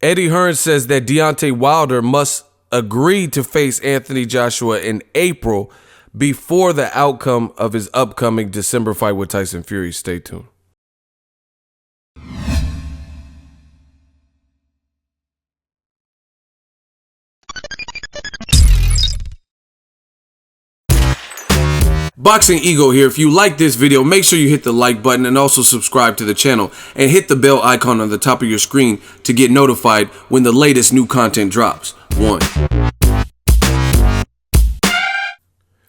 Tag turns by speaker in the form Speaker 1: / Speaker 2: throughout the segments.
Speaker 1: Eddie Hearn says that Deontay Wilder must agree to face Anthony Joshua in April before the outcome of his upcoming December fight with Tyson Fury. Stay tuned. Boxingego here. If you like this video, make sure you hit the like button and also subscribe to the channel and hit the bell icon on the top of your screen to get notified when the latest new content drops.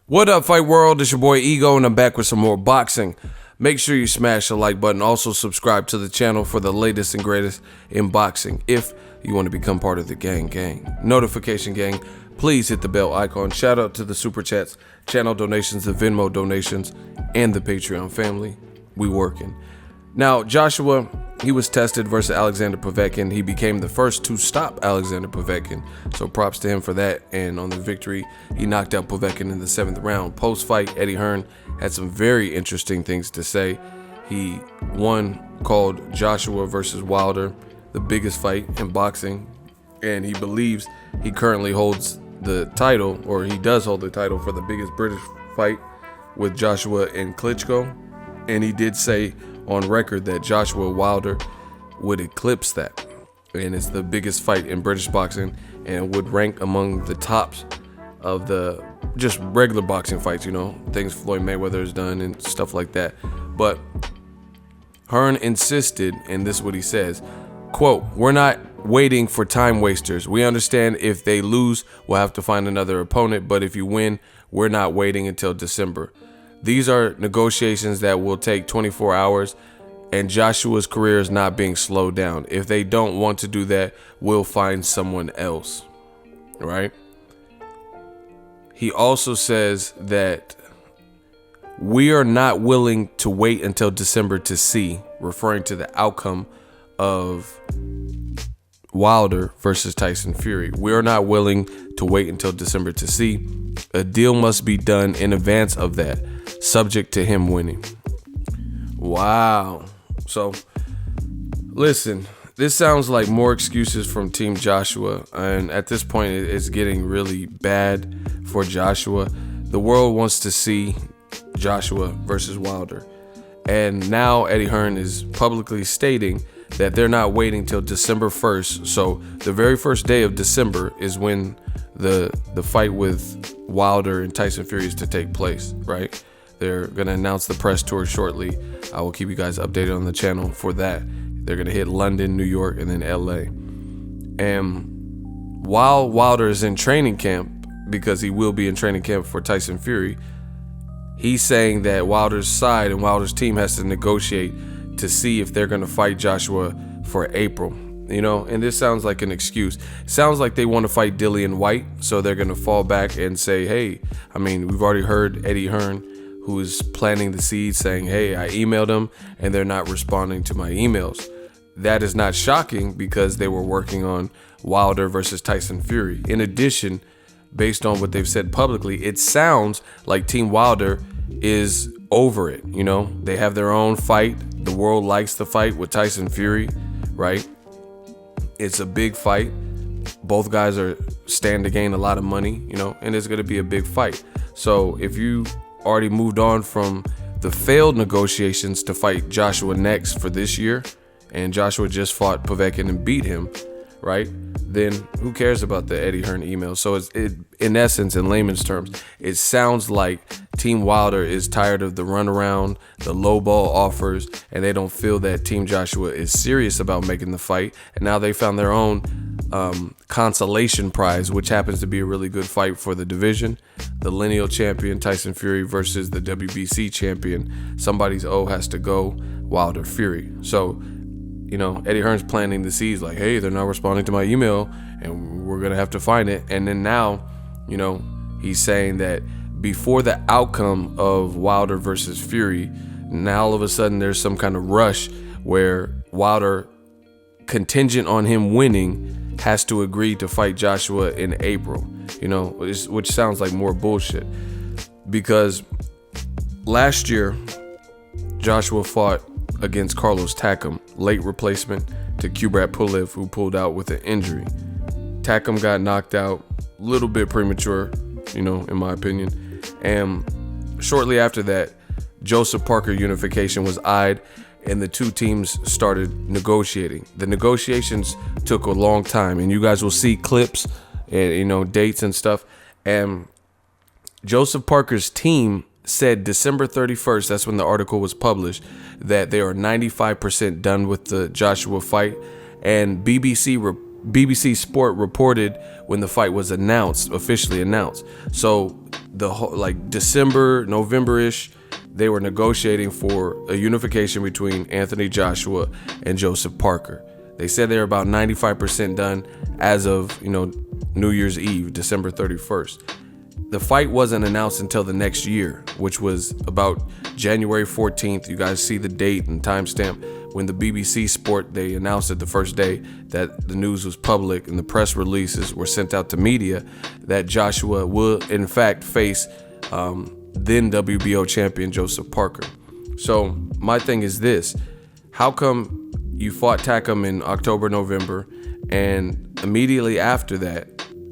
Speaker 1: What up, Fight World? It's your boy Ego, and I'm back with some more boxing. Make sure you smash the like button. Also subscribe to the channel for the latest and greatest in boxing if you want to become part of the gang. Notification gang. Please hit the bell icon. Shout out to the super chats, channel donations, the Venmo donations, and the Patreon family. We working. Now, Joshua, he was tested versus Alexander Povetkin. He became the first to stop Alexander Povetkin. So props to him for that. And on the victory, he knocked out Povetkin in the 7th round. Post-fight, Eddie Hearn had some very interesting things to say. He called Joshua versus Wilder the biggest fight in boxing. And he believes he currently holds the title, or he does hold the title for the biggest British fight with Joshua and Klitschko. And he did say on record that Joshua Wilder would eclipse that. And it's the biggest fight in British boxing and would rank among the tops of the just regular boxing fights, you know, things Floyd Mayweather has done and stuff like that. But Hearn insisted, and this is what he says, quote, "We're not waiting for time wasters. We understand if they lose, we'll have to find another opponent. But if you win, we're not waiting until December. These are negotiations that will take 24 hours, and Joshua's career is not being slowed down. If they don't want to do that, we'll find someone else." Right? He also says that we are not willing to wait until December to see, referring to the outcome of Wilder versus Tyson Fury. We are not willing to wait until December to see. A deal must be done in advance of that, subject to him winning. Wow. So, listen, this sounds like more excuses from Team Joshua, and at this point, it's getting really bad for Joshua. The world wants to see Joshua versus Wilder, and now Eddie Hearn is publicly stating that they're not waiting till December 1st. So the very first day of December is when the fight with Wilder and Tyson Fury is to take place, right? They're going to announce the press tour shortly. I will keep you guys updated on the channel for that. They're going to hit London, New York, and then LA. And while Wilder is in training camp, because he will be in training camp for Tyson Fury, he's saying that Wilder's side and Wilder's team has to negotiate to see if they're going to fight Joshua for April, you know, and this sounds like an excuse. It sounds like they want to fight Dillian White, so they're going to fall back and say, hey, I mean, we've already heard Eddie Hearn, who is planting the seeds, saying, hey, I emailed them and they're not responding to my emails. That is not shocking because they were working on Wilder versus Tyson Fury. In addition, based on what they've said publicly, it sounds like Team Wilder is over it. You know, they have their own fight. The world likes the fight with Tyson Fury, right? It's a big fight. Both guys stand to gain a lot of money, you know, and it's going to be a big fight. So if you already moved on from the failed negotiations to fight Joshua next for this year, and Joshua just fought Povetkin and beat him, right? Then who cares about the Eddie Hearn email? So in essence, in layman's terms, it sounds like Team Wilder is tired of the runaround, the low ball offers, and they don't feel that Team Joshua is serious about making the fight. And now they found their own consolation prize, which happens to be a really good fight for the division. The lineal champion Tyson Fury versus the WBC champion. Somebody's O has to go, Wilder Fury. So, you know, Eddie Hearn's planting the seeds like, hey, they're not responding to my email and we're going to have to find it. And then now, you know, he's saying that before the outcome of Wilder versus Fury, now all of a sudden there's some kind of rush where Wilder, contingent on him winning, has to agree to fight Joshua in April, you know, which sounds like more bullshit. Because last year, Joshua fought against Carlos Takam, late replacement to Kubrat Pulev, who pulled out with an injury. Takam got knocked out a little bit premature, in my opinion. And shortly after that, Joseph Parker unification was eyed, and the two teams started negotiating. The negotiations took a long time, and you guys will see clips and dates and stuff. And Joseph Parker's team said December 31st, that's when the article was published, that they are 95% done with the Joshua fight. And BBC Sport reported when the fight was officially announced. So the whole, December, November-ish, they were negotiating for a unification between Anthony Joshua and Joseph Parker. They said they're about 95% done as of, New Year's Eve, December 31st. The fight wasn't announced until the next year, which was about January 14th. You guys see the date and timestamp when the BBC Sport, they announced it the first day that the news was public and the press releases were sent out to media that Joshua will in fact face then WBO champion Joseph Parker. So my thing is this: how come you fought Takam in October, November, and immediately after that,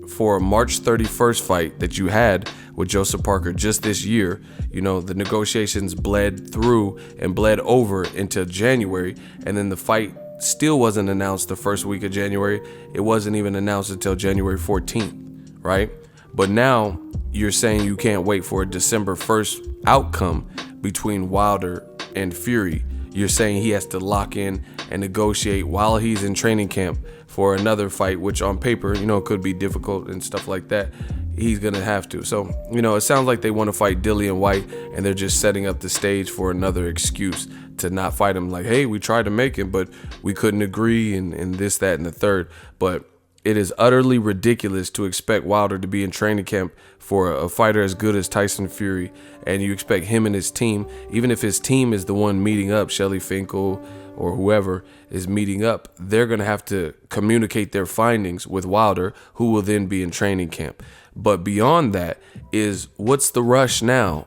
Speaker 1: for a March 31st fight that you had with Joseph Parker just this year, the negotiations bled through and bled over into January, and then the fight still wasn't announced the first week of January. It wasn't even announced until January 14th, right? But now you're saying you can't wait for a December 1st outcome between Wilder and Fury. You're saying he has to lock in and negotiate while he's in training camp for another fight, which on paper, could be difficult and stuff like that. He's going to have to. So, it sounds like they want to fight Dillian White, and they're just setting up the stage for another excuse to not fight him. Like, hey, we tried to make him, but we couldn't agree, and this, that, and the third. But it is utterly ridiculous to expect Wilder to be in training camp for a fighter as good as Tyson Fury, and you expect him and his team, even if his team is the one meeting up, Shelly Finkel or whoever is meeting up, they're going to have to communicate their findings with Wilder, who will then be in training camp. But beyond that is, what's the rush now?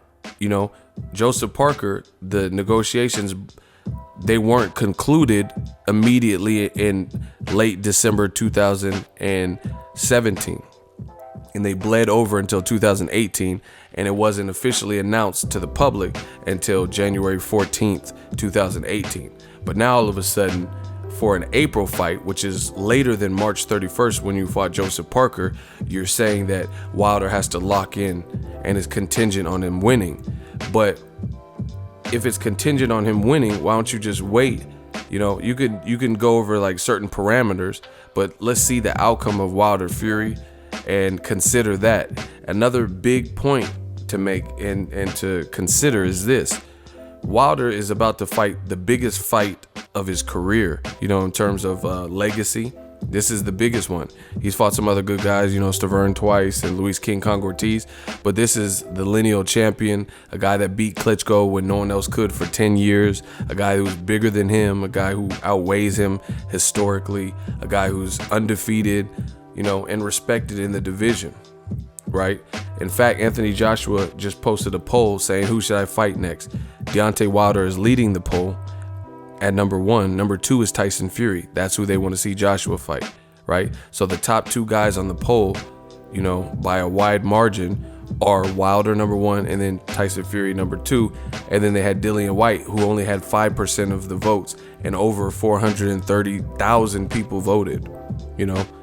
Speaker 1: Joseph Parker, the negotiations, they weren't concluded immediately in late December 2017. And they bled over until 2018, and it wasn't officially announced to the public until January 14th, 2018. But now all of a sudden, for an April fight, which is later than March 31st when you fought Joseph Parker, you're saying that Wilder has to lock in and is contingent on him winning. But if it's contingent on him winning, why don't you just wait? You can go over certain parameters, but let's see the outcome of Wilder Fury and consider that. Another big point to make and to consider is this: Wilder is about to fight the biggest fight of his career, in terms of legacy. This is the biggest one. He's fought some other good guys, Stavern twice and Luis King Kong Ortiz, but this is the lineal champion, a guy that beat Klitschko when no one else could for 10 years, a guy who's bigger than him, a guy who outweighs him historically, a guy who's undefeated, and respected in the division, right? In fact, Anthony Joshua just posted a poll saying, who should I fight next? Deontay Wilder is leading the poll at number 1. Number 2 is Tyson Fury. That's who they want to see Joshua fight, right? So the top 2 guys on the poll, by a wide margin, are Wilder number 1 and then Tyson Fury number 2. And then they had Dillian White, who only had 5% of the votes, and over 430,000 people voted,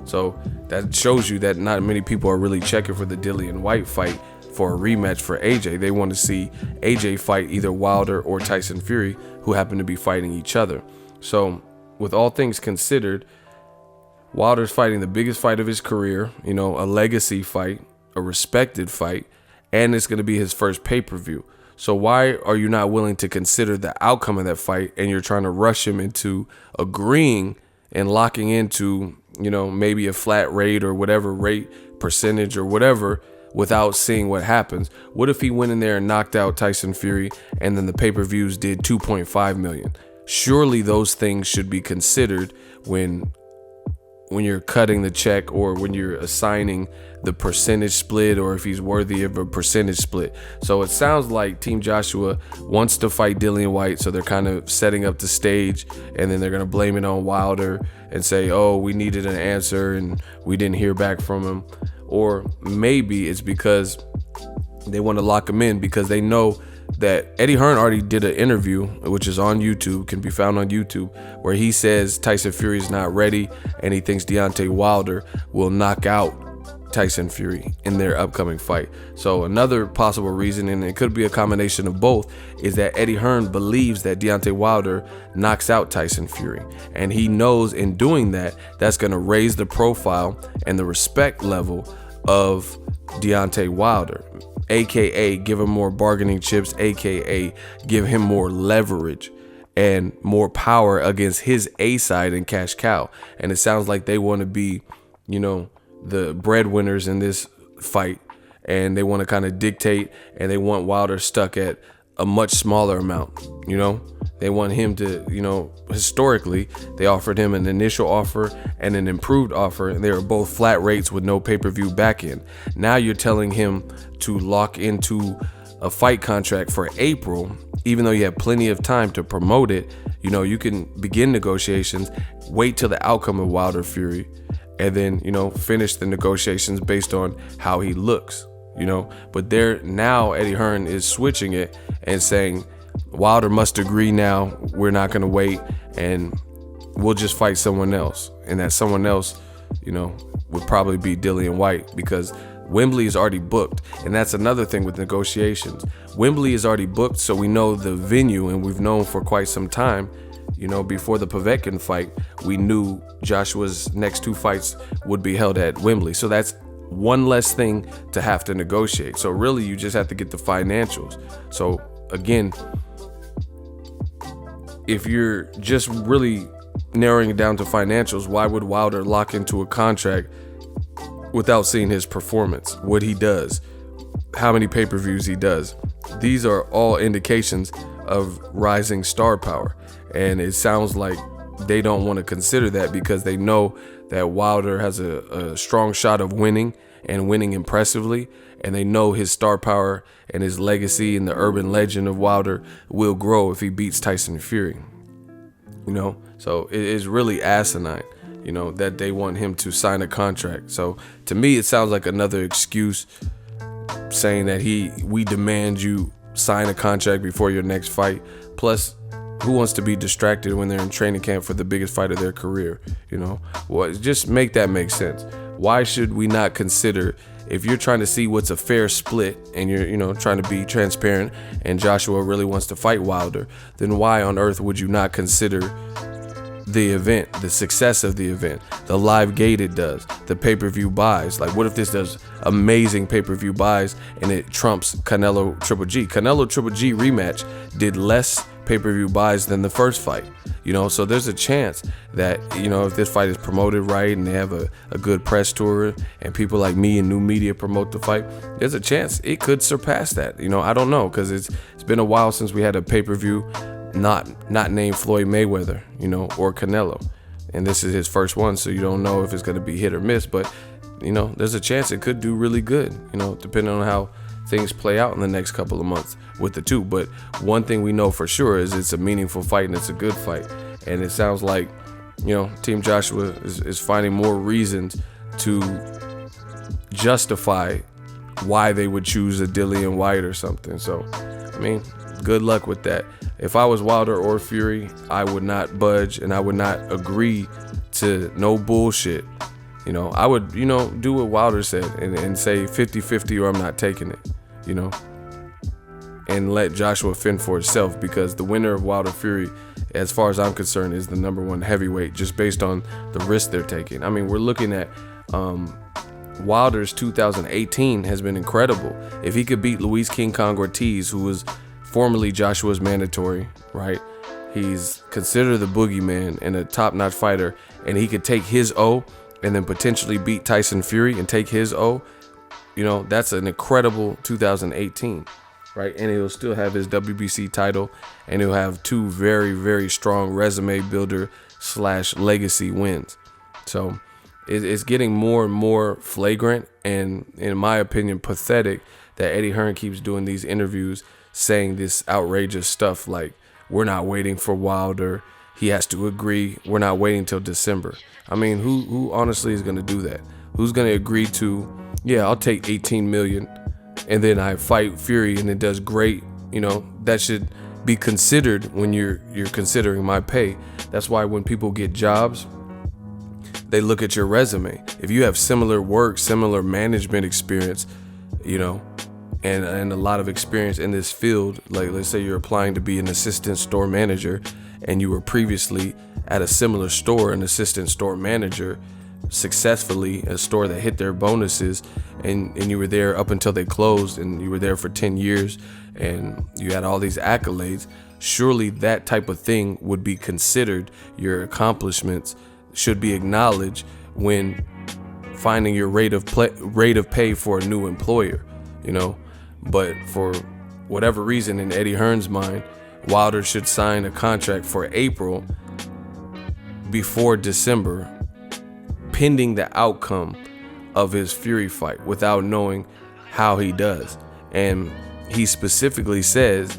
Speaker 1: So that shows you that not many people are really checking for the Dillian White fight for a rematch for AJ. They want to see AJ fight either Wilder or Tyson Fury, who happen to be fighting each other. So with all things considered, Wilder's fighting the biggest fight of his career, a legacy fight, a respected fight, and it's going to be his first pay-per-view. So why are you not willing to consider the outcome of that fight, and you're trying to rush him into agreeing and locking into, maybe a flat rate or whatever rate, percentage or whatever, without seeing what happens? What if he went in there and knocked out Tyson Fury and then the pay-per-views did 2.5 million? Surely those things should be considered when when you're cutting the check, or when you're assigning the percentage split, or if he's worthy of a percentage split. So it sounds like Team Joshua wants to fight Dillian Whyte, so they're kind of setting up the stage, and then they're going to blame it on Wilder and say, oh, we needed an answer and we didn't hear back from him. Or maybe it's because they want to lock him in, because they know that Eddie Hearn already did an interview, which is on YouTube, can be found on YouTube, where he says Tyson Fury is not ready, and he thinks Deontay Wilder will knock out Tyson Fury in their upcoming fight. So another possible reason, and it could be a combination of both, is that Eddie Hearn believes that Deontay Wilder knocks out Tyson Fury, and he knows in doing that, that's going to raise the profile and the respect level of Deontay Wilder, aka give him more bargaining chips, aka give him more leverage and more power against his A side and cash cow. And it sounds like they want to be, the breadwinners in this fight, and they want to kind of dictate, and they want Wilder stuck at a much smaller amount. They want him to, historically, they offered him an initial offer and an improved offer, and they were both flat rates with no pay-per-view back end. Now you're telling him to lock into a fight contract for April, even though you have plenty of time to promote it. You can begin negotiations, wait till the outcome of Wilder Fury, and then, finish the negotiations based on how he looks, But now Eddie Hearn is switching it and saying, Wilder must agree now, we're not going to wait, and we'll just fight someone else. And that someone else, would probably be Dillian Whyte, because Wembley is already booked. And that's another thing with negotiations. Wembley is already booked, so we know the venue, and we've known for quite some time. Before the Povetkin fight, we knew Joshua's next two fights would be held at Wembley. So that's one less thing to have to negotiate. So really, you just have to get the financials. So again, if you're just really narrowing it down to financials, why would Wilder lock into a contract without seeing his performance, what he does, how many pay-per-views he does? These are all indications of rising star power. And it sounds like they don't want to consider that, because they know that Wilder has a strong shot of winning, and winning impressively. And they know his star power and his legacy and the urban legend of Wilder will grow if he beats Tyson Fury. So it is really asinine, that they want him to sign a contract. So to me, it sounds like another excuse, saying that we demand you sign a contract before your next fight. Plus, who wants to be distracted when they're in training camp for the biggest fight of their career? Well, just make that make sense. Why should we not consider, if you're trying to see what's a fair split, and you're trying to be transparent, and Joshua really wants to fight Wilder, then why on earth would you not consider the event, the success of the event, the live gate it does, the pay-per-view buys? Like, what if this does amazing pay-per-view buys and it trumps Canelo Triple G? Canelo Triple G rematch did less pay-per-view buys than the first fight, so there's a chance that, if this fight is promoted right, and they have a good press tour, and people like me and new media promote the fight, there's a chance it could surpass that. I don't know, because it's been a while since we had a pay-per-view not named Floyd Mayweather, or Canelo, and this is his first one, so you don't know if it's going to be hit or miss. But there's a chance it could do really good, depending on how things play out in the next couple of months with the two. But one thing we know for sure is it's a meaningful fight, and it's a good fight. And it sounds like, Team Joshua is finding more reasons to justify why they would choose a Dillian Whyte or something. So, good luck with that. If I was Wilder or Fury, I would not budge, and I would not agree to no bullshit. I would, do what Wilder said and say 50-50 or I'm not taking it, and let Joshua fend for itself, because the winner of Wilder Fury, as far as I'm concerned, is the number one heavyweight, just based on the risk they're taking. We're looking at Wilder's 2018 has been incredible. If he could beat Luis King Kong Ortiz, who was formerly Joshua's mandatory, right? He's considered the boogeyman and a top-notch fighter, and he could take his O and then potentially beat Tyson Fury and take his O. That's an incredible 2018, right? And he'll still have his WBC title, and he'll have two very, very strong resume builder / legacy wins. So it's getting more and more flagrant, and in my opinion pathetic, that Eddie Hearn keeps doing these interviews saying this outrageous stuff like, we're not waiting for Wilder, he has to agree, we're not waiting till December. I mean, who honestly is going to do that? Who's going to agree to, yeah, I'll take 18 million and then I fight Fury and it does great? You know, that should be considered when you're considering my pay. That's why when people get jobs, they look at your resume. If you have similar work, similar management experience, you know, and a lot of experience in this field, like let's say you're applying to be an assistant store manager and you were previously at a similar store, an assistant store manager, successfully, a store that hit their bonuses, and you were there up until they closed, and you were there for 10 years and you had all these accolades, surely that type of thing would be considered. Your accomplishments should be acknowledged when finding your rate of pay for a new employer, you know. But for whatever reason, in Eddie Hearn's mind, Wilder should sign a contract for April before December, pending the outcome of his Fury fight, without knowing how he does. And he specifically says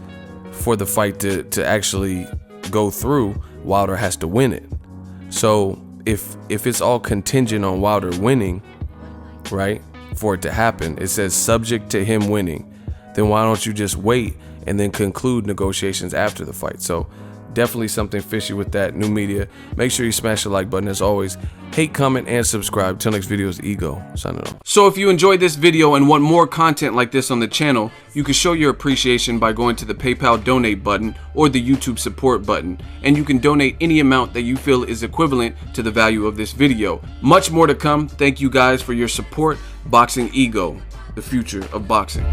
Speaker 1: for the fight to actually go through, Wilder has to win it. So if it's all contingent on Wilder winning, right, for it to happen, it says subject to him winning, then why don't you just wait and then conclude negotiations after the fight? So definitely something fishy with that. New media. Make sure you smash the like button. As always, hate, comment, and subscribe. Till next video is Ego signing off. So if you enjoyed this video and want more content like this on the channel, you can show your appreciation by going to the PayPal donate button or the YouTube support button, and you can donate any amount that you feel is equivalent to the value of this video. Much more to come. Thank you guys for your support. Boxingego, the future of boxing.